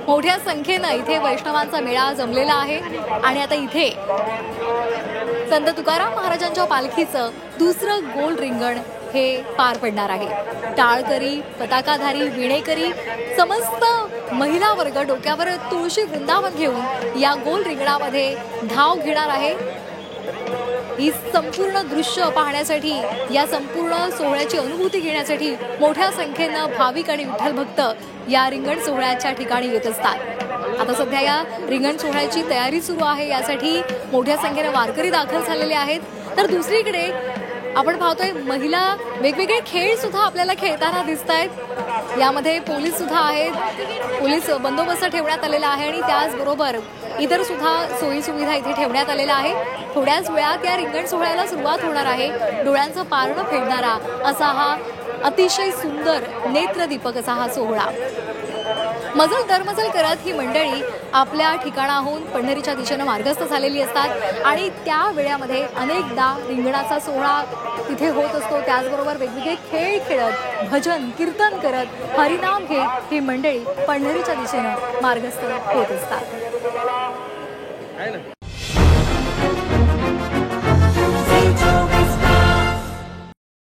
मोठ्या संख्येने इथे वैष्णवांचा मेळा जमलेला आहे आणि आता इथे संत तुकाराम महाराजांच्या पालखीचं दुसरं गोल रिंगण हे पार पडणार आहे। टाळकरी, पताकाधारी, विणेकरी, समस्त महिला वर्ग डोक्यावर तुळशी वृंदावन घेऊन या गोल रिंगणामध्ये धाव घेणार आहे। ही संपूर्ण दृश्य पाहण्यासाठी, या संपूर्ण सोहळ्याची अनुभूती घेण्यासाठी मोठ्या संख्येनं भाविक आणि विठ्ठल भक्त या रिंगण सोहळ्याच्या ठिकाणी येत असतात। आता सध्या या रिंगण सोहळ्याची तयारी सुरू आहे, यासाठी मोठ्या संख्येने वारकरी दाखल झालेले आहेत। तर दुसरीकडे आपण पाहतोय महिला वेगवेगळे खेळ सुद्धा आपल्याला खेळताना दिसत आहेत। यामध्ये पोलीस सुद्धा आहेत, पोलीस बंदोबस्त ठेवण्यात आलेला आहे आणि त्याचबरोबर इतर सुद्धा सोयी सुविधा इथे ठेवण्यात आलेल्या आहे। थोड्याच वेळात या रिंगण सोहळ्याला सुरुवात होणार आहे। डोळ्यांचं पारणं फेडणारा असा हा अतिशय सुंदर नेत्रदीपक असा हा सोहळा। मजल दरमजल करत ही मंडळी आपल्या ठिकाणाहून पंढरीच्या दिशेने मार्गस्थ झालेली असतात आणि त्या वेळामध्ये अनेकदा रिंगणाचा सोहळा तिथे होत असतो। त्याचबरोबर वेगवेगळे खेळ खेळत, भजन कीर्तन करत, हरिनाम घेत ही मंडळी पंढरीच्या दिशेने मार्गस्थ होत असतात।